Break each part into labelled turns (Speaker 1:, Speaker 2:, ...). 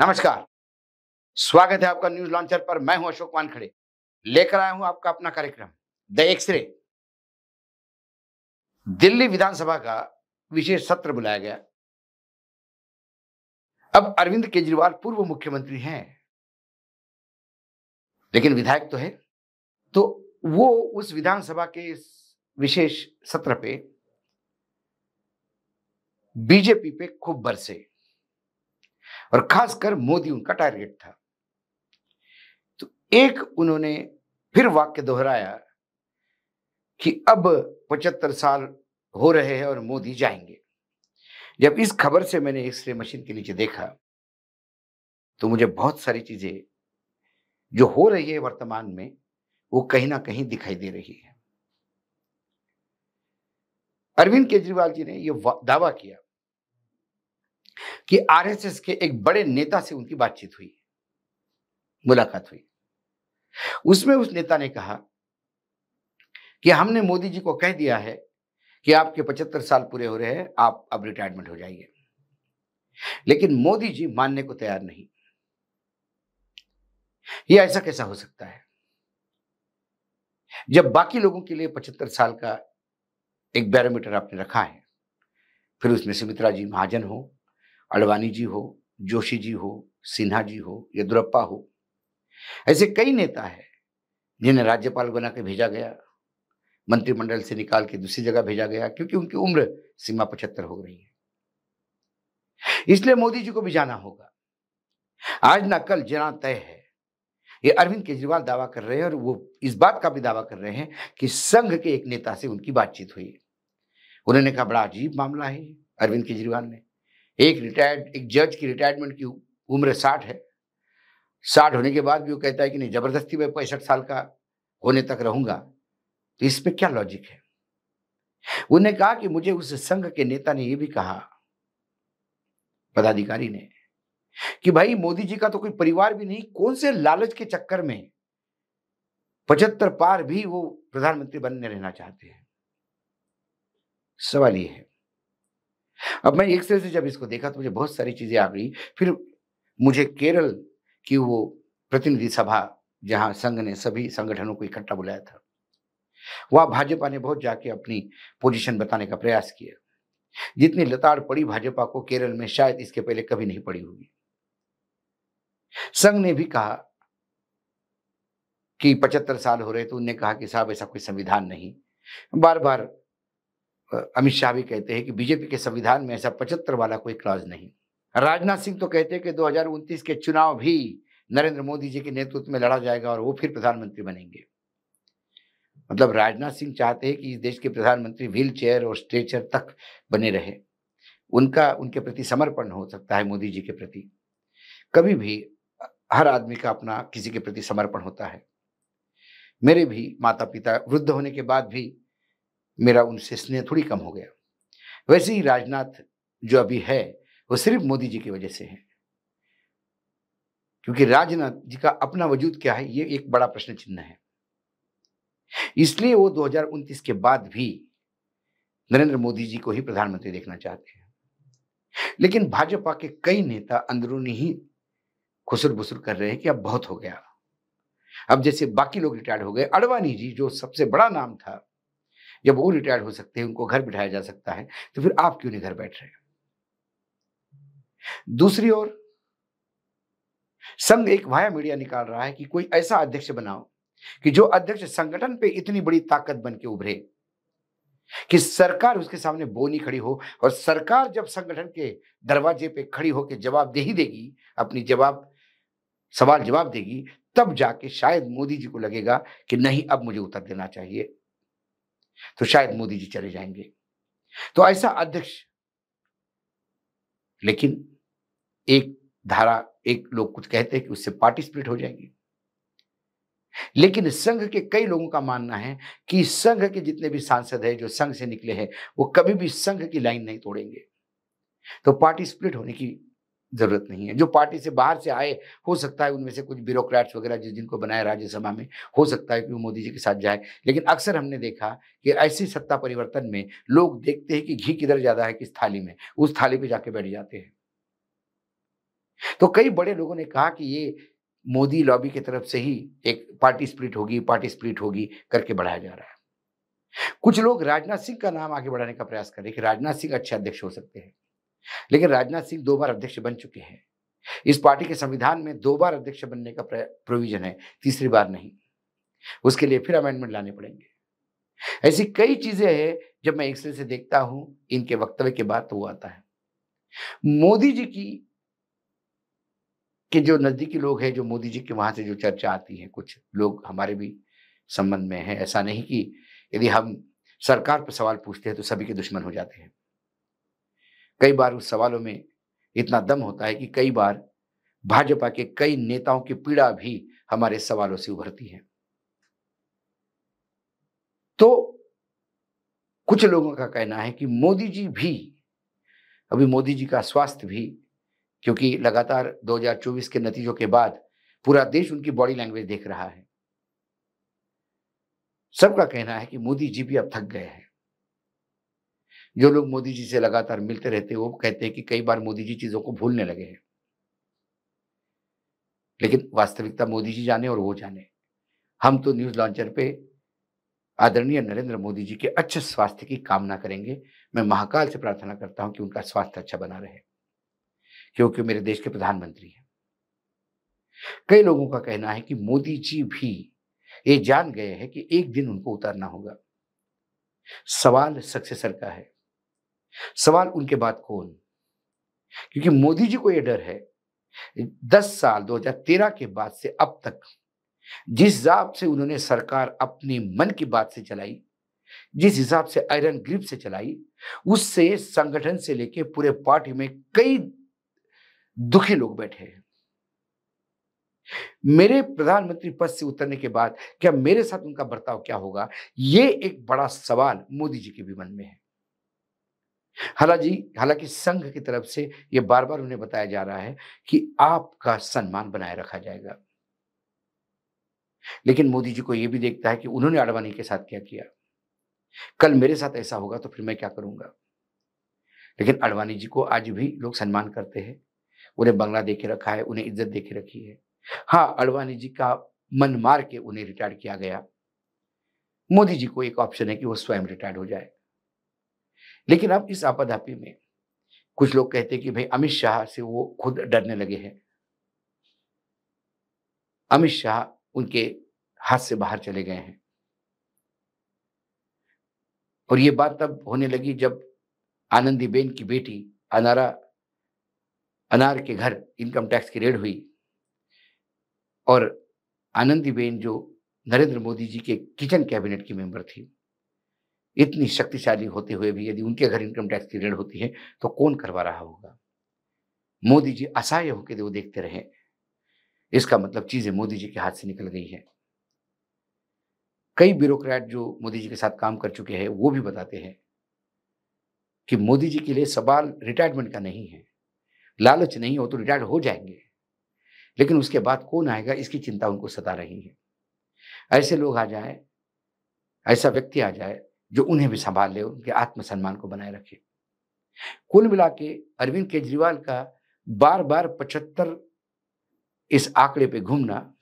Speaker 1: नमस्कार। स्वागत है आपका न्यूज लॉन्चर पर। मैं हूं अशोक वानखड़े। लेकर आया हूं आपका अपना कार्यक्रम द एक्सरे। दिल्ली विधानसभा का विशेष सत्र बुलाया गया। अब अरविंद केजरीवाल पूर्व मुख्यमंत्री हैं, लेकिन विधायक तो है। तो वो उस विधानसभा के इस विशेष सत्र पे बीजेपी पे खूब बरसे और खासकर मोदी उनका टारगेट था। तो एक उन्होंने फिर वाक्य दोहराया कि अब 75 साल हो रहे हैं और मोदी जाएंगे। जब इस खबर से मैंने एक्सरे मशीन के नीचे देखा तो मुझे बहुत सारी चीजें जो हो रही है वर्तमान में वो कहीं ना कहीं दिखाई दे रही है। अरविंद केजरीवाल जी ने यह दावा किया कि आरएसएस के एक बड़े नेता से उनकी बातचीत हुई, मुलाकात हुई। उसमें उस नेता ने कहा कि हमने मोदी जी को कह दिया है कि आपके 75 साल पूरे हो रहे हैं, आप अब रिटायरमेंट हो जाइए। लेकिन मोदी जी मानने को तैयार नहीं। यह ऐसा कैसा हो सकता है जब बाकी लोगों के लिए 75 साल का एक बैरोमीटर आपने रखा है, फिर उसमें सुमित्रा जी महाजन हो, अडवाणी जी हो, जोशी जी हो, सिन्हा जी हो, येदुरप्पा हो, ऐसे कई नेता हैं जिन्हें राज्यपाल बना के भेजा गया, मंत्रिमंडल से निकाल के दूसरी जगह भेजा गया क्योंकि उनकी उम्र सीमा 75 हो रही है। इसलिए मोदी जी को भी जाना होगा। आज ना कल जाना तय है। ये अरविंद केजरीवाल दावा कर रहे हैं और वो इस बात का भी दावा कर रहे हैं कि संघ के एक नेता से उनकी बातचीत हुई। उन्होंने कहा बड़ा अजीब मामला है। अरविंद केजरीवाल ने एक जज की रिटायरमेंट की उम्र 60 है। 60 होने के बाद भी वो कहता है कि नहीं, जबरदस्ती मैं 65 साल का होने तक रहूंगा। तो इसमें क्या लॉजिक है? उन्होंने कहा कि मुझे उस संघ के नेता ने यह भी कहा, पदाधिकारी ने, कि भाई मोदी जी का तो कोई परिवार भी नहीं, कौन से लालच के चक्कर में 75 पार भी वो प्रधानमंत्री बनने रहना चाहते हैं। सवाल ये है। अब मैं एक तरह से जब इसको देखा तो मुझे बहुत सारी चीजें आ गई। फिर मुझे केरल की वो प्रतिनिधि सभा, जहां संघ ने सभी संगठनों को इकट्ठा बुलाया था, वहां भाजपा ने बहुत जाके अपनी पोजीशन बताने का प्रयास किया। जितनी लताड़ पड़ी भाजपा को केरल में, शायद इसके पहले कभी नहीं पड़ी होगी। संघ ने भी कहा कि 75 साल हो रहे, तो उन्होंने कहा कि साहब ऐसा कोई संविधान नहीं। बार बार अमित शाह भी कहते हैं कि बीजेपी के संविधान में ऐसा 75 वाला कोई क्लॉज नहीं। राजनाथ सिंह तो कहते हैं कि 2029 के चुनाव भी नरेंद्र मोदी जी के नेतृत्व में लड़ा जाएगा और वो फिर प्रधानमंत्री बनेंगे। मतलब राजनाथ सिंह चाहते हैं कि इस देश के प्रधानमंत्री व्हील चेयर और स्ट्रेचर तक बने रहे। उनके प्रति समर्पण हो सकता है मोदी जी के प्रति। कभी भी हर आदमी का अपना किसी के प्रति समर्पण होता है। मेरे भी माता पिता वृद्ध होने के बाद भी मेरा उनसे स्नेह थोड़ी कम हो गया। वैसे ही राजनाथ जो अभी है वो सिर्फ मोदी जी की वजह से है। क्योंकि राजनाथ जी का अपना वजूद क्या है, ये एक बड़ा प्रश्न चिन्ह है। इसलिए वो 2029 के बाद भी नरेंद्र मोदी जी को ही प्रधानमंत्री देखना चाहते हैं। लेकिन भाजपा के कई नेता अंदरूनी ही खुसर-बुसर कर रहे हैं कि अब बहुत हो गया। अब जैसे बाकी लोग रिटायर्ड हो गए, अडवाणी जी जो सबसे बड़ा नाम था, जब वो रिटायर्ड हो सकते हैं, उनको घर बिठाया जा सकता है, तो फिर आप क्यों नहीं घर बैठ रहे? दूसरी ओर संघ एक वाया मीडिया निकाल रहा है कि कोई ऐसा अध्यक्ष बनाओ कि जो अध्यक्ष संगठन पे इतनी बड़ी ताकत बन के उभरे कि सरकार उसके सामने बोनी खड़ी हो, और सरकार जब संगठन के दरवाजे पे खड़ी होकर जवाबदेही देगी, अपनी सवाल जवाब देगी, तब जाके शायद मोदी जी को लगेगा कि नहीं, अब मुझे उत्तर देना चाहिए। तो शायद मोदी जी चले जाएंगे। तो ऐसा अध्यक्ष, लेकिन एक लोग कुछ कहते हैं कि उससे पार्टी स्प्लिट हो जाएगी। लेकिन संघ के कई लोगों का मानना है कि संघ के जितने भी सांसद हैं जो संघ से निकले हैं, वो कभी भी संघ की लाइन नहीं तोड़ेंगे। तो पार्टी स्प्लिट होने की जरूरत नहीं है। जो पार्टी से बाहर से आए, हो सकता है उनमें से कुछ ब्यूरोक्रेट्स वगैरह जिनको बनाया राज्यसभा में, हो सकता है कि वो मोदी जी के साथ जाए। लेकिन अक्सर हमने देखा कि ऐसी सत्ता परिवर्तन में लोग देखते हैं कि घी किधर ज्यादा है, किस थाली में, उस थाली पे जाके बैठ जाते हैं। तो कई बड़े लोगों ने कहा कि ये मोदी लॉबी की तरफ से ही एक पार्टी स्प्लिट होगी करके बढ़ाया जा रहा है। कुछ लोग राजनाथ सिंह का नाम आगे बढ़ाने का प्रयास कर रहे हैं कि राजनाथ सिंह अच्छे अध्यक्ष हो सकते हैं। लेकिन राजनाथ सिंह 2 बार अध्यक्ष बन चुके हैं। इस पार्टी के संविधान में 2 बार अध्यक्ष बनने का प्रोविज़न है, तीसरी बार नहीं। उसके लिए फिर अमेंडमेंट लाने पड़ेंगे। ऐसी कई चीज़ें हैं, जब मैं एक सिरे से देखता हूँ इनके वक्तव्य के बाद तो वो आता है। मोदी जी की के जो नज़दीकी लोग हैं, जो मोदी जी के वहाँ से जो चर्चा आती है, कुछ लोग हमारे भी संबंध में हैं। ऐसा नहीं कि यदि हम सरकार पे सवाल पूछते हैं तो सभी के दुश्मन हो जाते हैं। कई बार उस सवालों में इतना दम होता है कि कई बार भाजपा के कई नेताओं की पीड़ा भी हमारे सवालों से उभरती है। तो कुछ लोगों का कहना है कि मोदी जी भी, अभी मोदी जी का स्वास्थ्य भी, क्योंकि लगातार 2024 के नतीजों के बाद पूरा देश उनकी बॉडी लैंग्वेज देख रहा है। सबका कहना है कि मोदी जी भी अब थक गए हैं। जो लोग मोदी जी से लगातार मिलते रहते हैं, वो कहते हैं कि कई बार मोदी जी चीज़ों को भूलने लगे हैं। लेकिन वास्तविकता मोदी जी जाने और वो जाने। हम तो न्यूज़ लॉन्चर पे आदरणीय नरेंद्र मोदी जी के अच्छे स्वास्थ्य की कामना करेंगे। मैं महाकाल से प्रार्थना करता हूँ कि उनका स्वास्थ्य अच्छा बना रहे, क्योंकि मेरे देश के प्रधानमंत्री हैं। कई लोगों का कहना है कि मोदी जी भी ये जान गए हैं कि एक दिन उनको उतरना होगा। सवाल सक्सेसर का है, सवाल उनके बाद कौन? क्योंकि मोदी जी को ये डर है, 10 साल 2013 के बाद से अब तक जिस हिसाब से उन्होंने सरकार अपनी मन की बात से चलाई, जिस हिसाब से आयरन ग्रिप से चलाई, उससे संगठन से लेके पूरे पार्टी में कई दुखी लोग बैठे हैं। मेरे प्रधानमंत्री पद से उतरने के बाद क्या मेरे साथ उनका बर्ताव क्या होगा? ये एक बड़ा सवाल मोदी जी के भी मन में है। हालांकि संघ की तरफ से ये बार-बार उन्हें बताया जा रहा है कि आपका सम्मान बनाए रखा जाएगा। लेकिन मोदी जी को ये भी देखता है कि उन्होंने आडवाणी के साथ क्या किया। कल मेरे साथ ऐसा होगा तो फिर मैं क्या करूँगा? लेकिन आडवाणी जी को आज भी लोग सम्मान करते हैं। उन्हें बंगला दे के रखा है, उन्हें इज़्ज़त दे के रखी है। हाँ, आडवाणी जी का मन मार के उन्हें रिटायर किया गया। मोदी जी को एक ऑप्शन है कि वो स्वयं रिटायर्ड हो जाए। लेकिन अब इस आपाधापी में कुछ लोग कहते हैं कि भई अमित शाह से वो खुद डरने लगे हैं। अमित शाह उनके हाथ से बाहर चले गए हैं। और ये बात तब होने लगी जब आनंदीबेन की बेटी अनार के घर इनकम टैक्स की रेड हुई और आनंदीबेन जो नरेंद्र मोदी जी के किचन कैबिनेट की मेंबर थी, इतनी शक्तिशाली होते हुए भी यदि उनके घर इनकम टैक्स की रेड होती है, तो कौन करवा रहा होगा? मोदी जी असहाय होके वो देखते रहे। इसका मतलब चीज़ें मोदी जी के हाथ से निकल गई हैं। कई ब्यूरोक्रेट जो मोदी जी के साथ काम कर चुके हैं, वो भी बताते हैं कि मोदी जी के लिए सवाल रिटायरमेंट का नहीं है। लालच नहीं हो तो रिटायर्ड हो जाएँगे, लेकिन उसके बाद कौन आएगा इसकी चिंता उनको सता रही है। ऐसे लोग आ जाएँ, ऐसा व्यक्ति आ जाए जो उन्हें भी सँभाल ले, उनके आत्मसम्मान को बनाए रखे। कुल मिला के अरविंद केजरीवाल का बार-बार 75 इस आंकड़े पे घूमना,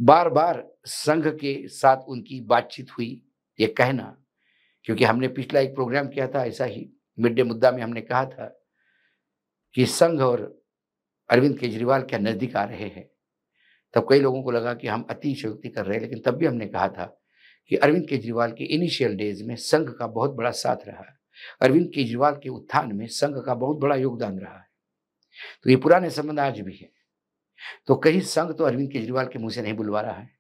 Speaker 1: बार-बार संघ के साथ उनकी बातचीत हुई, ये कहना, क्योंकि हमने पिछला एक प्रोग्राम किया था ऐसा ही, मिड डे मुद्दा में हमने कहा था कि संघ और अरविंद केजरीवाल क्या नज़दीक आ रहे हैं। तब कई लोगों को लगा कि हम अतिशयोक्ति कर रहे हैं, लेकिन तब भी हमने कहा था कि अरविंद केजरीवाल के इनिशियल डेज़ में संघ का बहुत बड़ा साथ रहा है। अरविंद केजरीवाल के उत्थान में संघ का बहुत बड़ा योगदान रहा है। तो ये पुराने संबंध आज भी हैं। तो कहीं संघ तो अरविंद केजरीवाल के मुँह से नहीं बुलवा रहा है।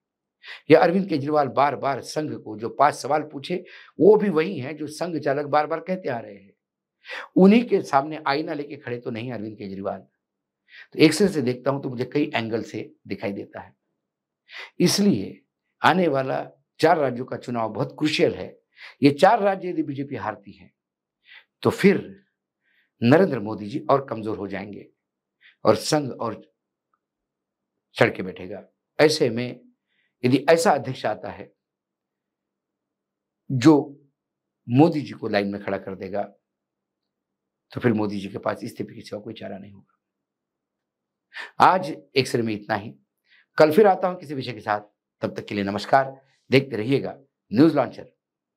Speaker 1: या अरविंद केजरीवाल बार-बार संघ को जो 5 सवाल पूछे, वो भी वही हैं जो संघ चालक बार-बार कहते आ रहे हैं। उन्हीं के सामने आईना लेके खड़े तो नहीं अरविंद केजरीवाल। तो एक सिरे से देखता हूँ तो मुझे कई एंगल से दिखाई देता है। इसलिए आने वाला 4 राज्यों का चुनाव बहुत क्रूशियल है। ये 4 राज्य यदि बीजेपी हारती है, तो फिर नरेंद्र मोदी जी और कमज़ोर हो जाएँगे और संघ और चढ़ के बैठेगा। ऐसे में यदि ऐसा अध्यक्ष आता है, जो मोदी जी को लाइन में खड़ा कर देगा, तो फिर मोदी जी के पास इस्तीफे के सिवा कोई चारा नहीं होगा। आज एक सिर में इतना ही। कल फिर आता हूं किसी विषय के साथ। तब तक के लिए नमस्कार। देखते रहिएगा न्यूज लॉन्चर।